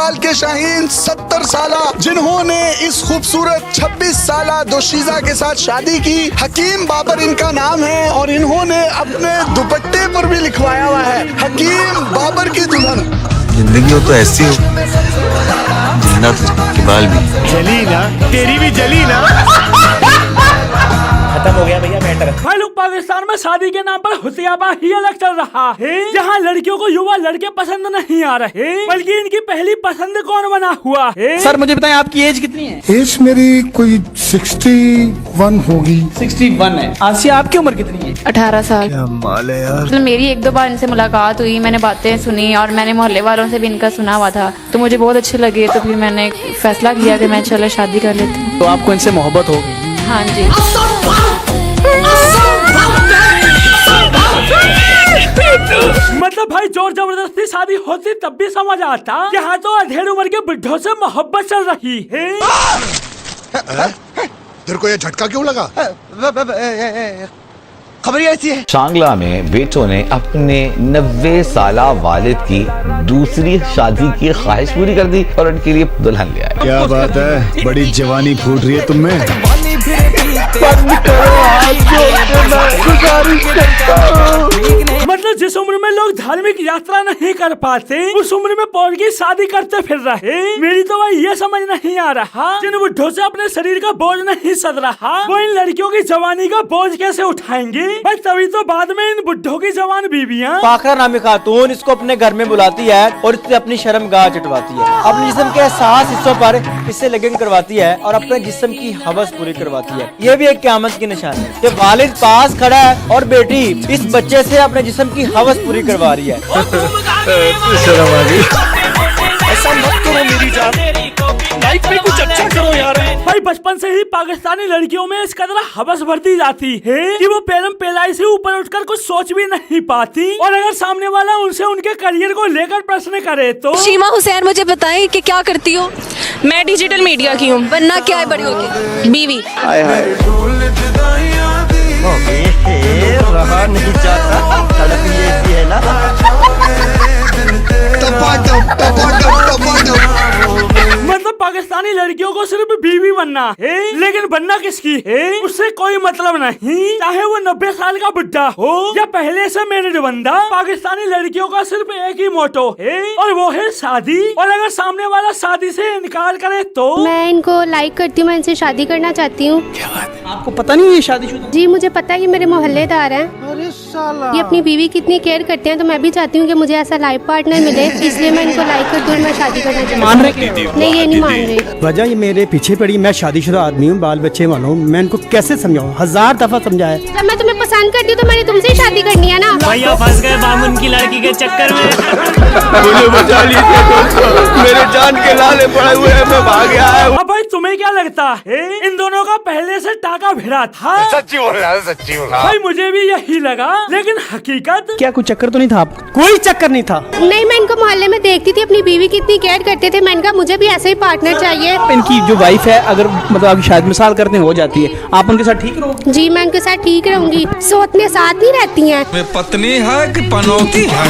साल के शाहीन 70 साला जिन्होंने इस खूबसूरत 26 साला दोशीजा के साथ शादी की। हकीम बाबर इनका नाम है और इन्होंने अपने दुपट्टे पर भी लिखवाया हुआ है हकीम बाबर की दुल्हन। जिंदगी हो तो ऐसी हो, जिंदा तो बाल भी जली ना, तेरी भी जली ना। खत्म हो गया भैया मैटर। भाई लोग पाकिस्तान में शादी के नाम पर हुसियाबा ही अलग चल रहा है, जहाँ लड़कियों को युवा लड़के पसंद नहीं आ रहे बल्कि इनकी पहली पसंद कौन बना हुआ है। सर मुझे बताएं आपकी एज कितनी है? एज मेरी कोई 61 होगी। 61 है। आसिया आपकी उम्र कितनी है? 18 साल। क्या माल है यार। मतलब मेरी एक दो बार इनसे मुलाकात हुई, मैंने बातें सुनी और मैंने मोहल्ले वालों से भी इनका सुना हुआ था, तो मुझे बहुत अच्छे लगे। तो फिर मैंने फैसला किया कि मैं चलो शादी कर लेती हूँ। तो आपको इनसे मोहब्बत हो गई? हाँ जी। मतलब भाई जोर जबरदस्ती शादी होती तब भी समझ आता, यहाँ तो अधेड़ उम्र के बुढ़ों से मोहब्बत चल रही है। तेरे को ये झटका क्यों लगा? खबर ही ऐसी है। चांगला में बेटों ने अपने 90 साला वालिद की दूसरी शादी की ख्वाहिश पूरी कर दी और उनके लिए दुल्हन ले आए। क्या बात है, बड़ी जवानी फूट रही है तुम में। मतलब जिस उम्र में लोग धार्मिक यात्रा नहीं कर पाते उस उम्र में पौध की शादी करते फिर रहे। मेरी तो भाई ये समझ नहीं आ रहा, जिन बुढ़ों से अपने शरीर का बोझ नहीं सद रहा वो इन लड़कियों की जवानी का बोझ कैसे उठाएंगे भाई। तभी तो बाद में इन बुढ़ों की जवान बीवियाँ पाखरा नामी खातून इसको अपने घर में बुलाती है और इससे अपनी शर्मगाह चटवाती है, अपने जिस्म के एहसास हिस्सों पर इससे लगन करवाती है और अपने जिस्म की हवस पूरी करवाती है। ये भी एक क़यामत की निशानी है कि वालिद पास खड़ा है और बेटी इस बच्चे से अपने जिस्म की हवस पूरी करवा रही है। शर्म आ गई। ऐसा मत करो मेरी जान, लाइफ में कुछ अच्छा करो यार। भाई बचपन से ही पाकिस्तानी लड़कियों में इस कदर हवस भरती जाती है कि वो पैरम पेलाई से ऊपर उठकर कुछ सोच भी नहीं पाती, और अगर सामने वाला उनसे उनके करियर को लेकर प्रश्न करे तो। शीमा हुसैन, मुझे बताएं कि क्या करती हो? मैं डिजिटल मीडिया की हूँ। बनना क्या है बड़ी होके? बीवी। रहा नहीं जाता, तड़प ये ऐसी है ना। मतलब पाकिस्तानी लड़कियों को सिर्फ बीवी बनना है, लेकिन बनना किसकी है उससे कोई मतलब नहीं। चाहे वो 90 साल का बुढ़ा हो या पहले से मैरिड बंदा, पाकिस्तानी लड़कियों का सिर्फ एक ही मोटो है और वो है शादी। और अगर सामने वाला शादी से इनकार करे तो। मैं इनको लाइक करती हूँ, मैं इनसे शादी करना चाहती हूँ। आपको पता नहीं ये शादीशुदा? जी मुझे पता है, ये मेरे मोहल्लेदार हैं। ये अपनी बीवी की इतनी केयर करते हैं, तो मैं भी चाहती हूँ कि मुझे ऐसा लाइफ पार्टनर मिले, इसलिए मैं इनको लाइक करती हूँ, मैं शादी करना चाहती हूँ। मान रहे? नहीं, ये नहीं मान रहे। वजह ये मेरे पीछे पड़ी, मैं शादीशुदा आदमी हूँ, बाल बच्चे वाला हूँ। मैं इनको कैसे समझाऊँ? 1000 दफा समझाया। जब मैं तुम्हें पसंद करती हूँ तो मैंने तुमसे ही शादी करनी है ना। भैया फंस गए बामुन की लड़की के चक्कर में। मुझे बचा लीजिए, मेरे जान के लाले पड़े हुए हैं, मैं भाग गया है। अब भाई तुम्हें क्या लगता है इन दोनों का पहले से टाका भिड़ा था? सच्ची बोल रहा है, सच्ची बोल रहा है। भाई मुझे भी यही लगा, लेकिन हकीकत क्या कोई चक्कर तो नहीं था आपको? कोई चक्कर नहीं था। नहीं, मैं इनको मोहल्ले में देखती थी, अपनी बीवी की इतनी केयर करते थे, मैंने कहा मुझे भी ऐसे ही पार्टनर चाहिए। इनकी जो वाइफ है, अगर मतलब आपकी शायद मिसाल करते हो जाती है, आप उनके साथ ठीक रहो। जी मैं उनके साथ ठीक रहूंगी। सोचने साथ नहीं रहती हैं। मैं पत्नी है कि पनौती है?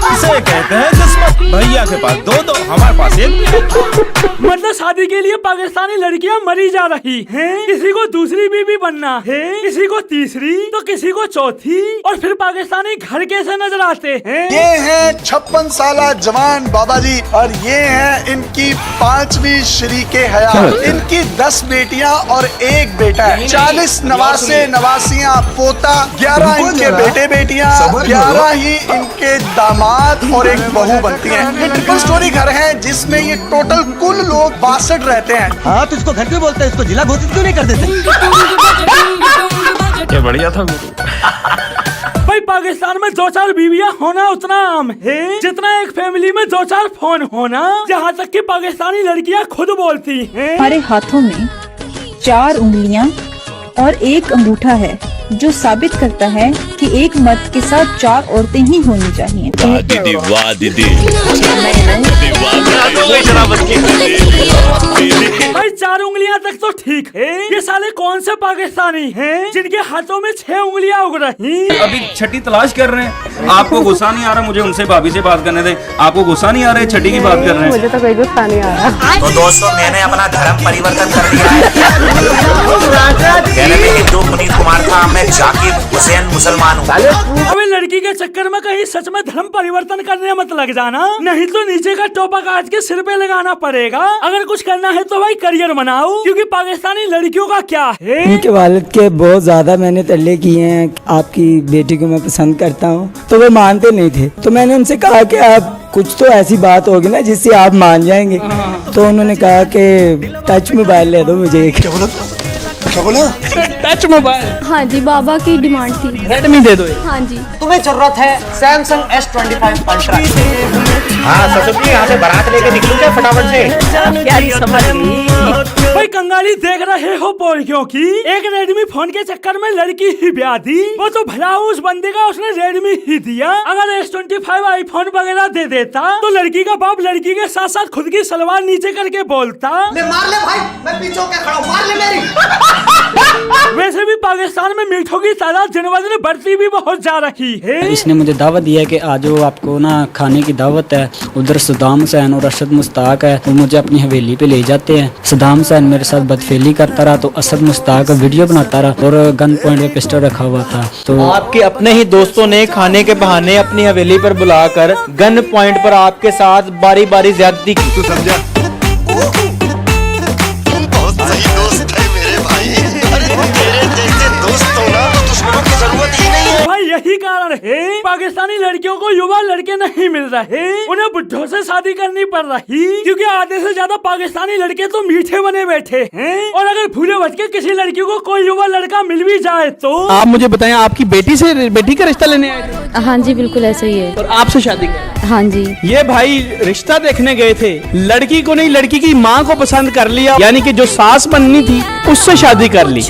इसे कहते हैं किस्मत। भैया के पास दो, हमारे पास एक। मतलब शादी के लिए पाकिस्तानी लड़कियां मरी जा रही हैं। किसी को दूसरी बीवी बनना है, किसी को तीसरी, तो किसी को चौथी, और फिर पाकिस्तानी घर कैसे नजर आते हैं। ये हैं 56 साला जवान बाबा जी और ये हैं इनकी 5वीं शरीके हयात। इनकी 10 बेटियां और 1 बेटा है। 40 नवासे नवासियां पोता, 11 इनके बेटे बेटियां, 11 ही इनके दामाद और 1 बहू बनती है। ये ट्रिपल स्टोरी घर है जिसमें ये टोटल कुल लोग 62 रहते हैं। हाँ तो इसको घर क्यों बोलते हैं? इसको जिला घोषित क्यों नहीं कर देते? क्या बढ़िया था गुरु। भाई पाकिस्तान में 2-4 बीवियां होना उतना आम है जितना एक फैमिली में 2-4 फोन होना। जहाँ तक कि पाकिस्तानी लड़कियां खुद बोलती हैं, हमारे हाथों में 4 उंगलियां और 1 अंगूठा है, जो साबित करता है कि एक मर्द के साथ 4 औरतें ही होनी चाहिए। दीदी वाह दीदी। भाई 4 उंगलियां तक तो ठीक है, ये साले कौन से पाकिस्तानी हैं जिनके हाथों में 6 उंगलियां उग रही? अभी छठी तलाश कर रहे हैं। आपको गुस्सा नहीं आ रहा मुझे उनसे भाभी से बात करने दें? आपको गुस्सा नहीं आ रहा है छठी की बात कर रहे हैं? मुझे तो कोई गुस्सा नहीं आ रहा। तो दोस्तों मैंने अपना धर्म परिवर्तन कर दिया है। पहले मैं हिंदू पुनीत कुमार था, मैं जाकिर हुसैन मुसलमान हूँ। अबे लड़की के चक्कर में कहीं सच में धर्म परिवर्तन करने मत लग जाना, नहीं तो नीचे का टोपा काट के सिर पे लगाना पड़ेगा। अगर कुछ करना है तो भाई करियर बनाओ, क्योंकि पाकिस्तानी लड़कियों का क्या है। इनके वालिद के बहुत ज्यादा मैंने तरले किए हैं, आपकी बेटी को मैं पसंद करता हूँ, तो वो मानते नहीं थे। तो मैंने उनसे कहा कि आप कुछ तो ऐसी बात होगी ना जिससे आप मान जाएंगे। तो उन्होंने कहा कि टच मोबाइल ले दो मुझे। क्या बोला? Touch mobile? हाँ जी, बाबा की डिमांड थी। रेडमी दे दो। हाँ जी। तुम्हें जरूरत है सैमसंग S25 अल्ट्रा। हाँ ससुर जी, यहाँ से बारात लेके निकलूं क्या फटाफट से? भाई कंगाली देख रहे हो पोलकियों की, एक रेडमी फोन के चक्कर में लड़की ही ब्याह दी। वो तो भला उस बंदे का उसने रेडमी ही दिया। अगर S25 आईफोन वगैरह दे देता तो लड़की का बाप लड़की के साथ साथ खुद की सलवार नीचे करके बोलता, मार ले भाई, मैं पीछे होकर खड़ा हूं, मार ले मेरी। वैसे भी पाकिस्तान में मीठों की तादाद दिन ब दिन बढ़ती भी बहुत जा रही है। इसने मुझे दावत दिया कि आज वो आपको ना खाने की दावत है। उधर सद्दाम हुसैन और अरशद मुश्ताक है, वो मुझे अपनी हवेली पे ले जाते हैं। सद्दाम हुसैन मेरे साथ बदफेली करता रहा, तो असद मुश्ताक वीडियो बनाता रहा और गन पॉइंट पे पिस्टल रखा हुआ था। तो आपके अपने ही दोस्तों ने खाने के बहाने अपनी हवेली पर बुलाकर गन पॉइंट पर आपके साथ बारी बारी ज्यादती की। तू समझा? बहुत सही दोस्त है मेरे भाई। अरे मेरे जैसे दोस्त हो ना तो दुश्मनों की जरूरत ही नहीं है। भाई यही कारण है पाकिस्तानी लड़कियों को युवा लड़के नहीं मिल रहे, उन्हें बुढ़ों से शादी करनी पड़ रही, क्योंकि आधे से ज्यादा पाकिस्तानी लड़के तो मीठे बने बैठे हैं। और अगर भूले भटके के किसी लड़की को कोई युवा लड़का मिल भी जाए तो आप मुझे बताएं, आपकी बेटी का रिश्ता लेने आए थे? हाँ जी, बिल्कुल ऐसा ही है। और आपसे शादी कर? हाँ जी। ये भाई रिश्ता देखने गए थे, लड़की को नहीं लड़की की माँ को पसंद कर लिया, यानी कि जो सास बननी थी उससे शादी कर ली।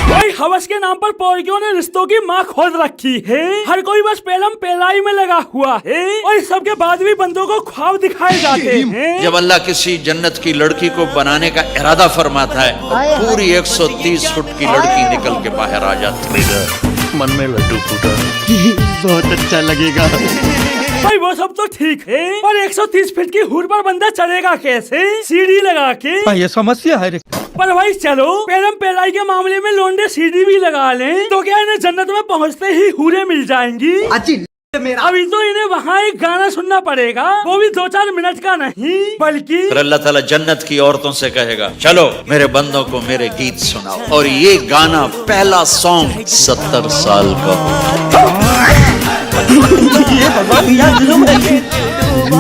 भाई हवस के नाम पर पोलकियों ने रिश्तों की माँ खोद रखी है। हर कोई बस पेलम पेलाई में लगा हुआ है, और इस सब के बाद भी बंदों को ख्वाब दिखाए जाते हैं। जब अल्लाह किसी जन्नत की लड़की को बनाने का इरादा फरमाता है और पूरी 130 फुट की लड़की निकल के बाहर आ जाती है, मन में लड्डू फूटा। बहुत अच्छा लगेगा। भाई वो सब तो ठीक है, पर 130 फीट की हुर पर बंदा चलेगा कैसे? सीढ़ी लगा के? ये समस्या है। पर भाई चलो पेलम पेलाई के मामले में लोंडे सीढ़ी भी लगा लें तो क्या इन्हें जन्नत में पहुंचते ही हुरें मिल जाएंगी? अभी तो इन्हें वहाँ एक गाना सुनना पड़ेगा, वो भी 2-4 मिनट का नहीं बल्कि फिर अल्लाह ताला जन्नत की औरतों से कहेगा, चलो मेरे बंदों को मेरे गीत सुनाओ। और ये गाना पहला सॉन्ग 70 साल का।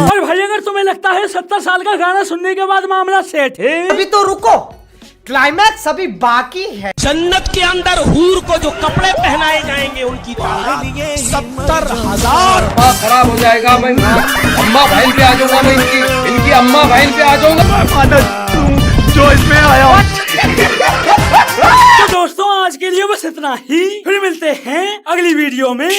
और भाई अगर तुम्हें लगता है 70 साल का गाना सुनने के बाद मामला सेट है, अभी तो रुको, क्लाइमैक्स अभी बाकी है। जन्नत के अंदर हूर को जो कपड़े पहनाए जाएंगे उनकी तादाद 70,000। खराब हो जाएगा। मैं अम्मा बहन पे आ जाऊंगा, मैं इनकी अम्मा बहन पे आ जाऊंगा जो इसमें आया। तो दोस्तों आज के लिए बस इतना ही, फिर मिलते हैं अगली वीडियो में।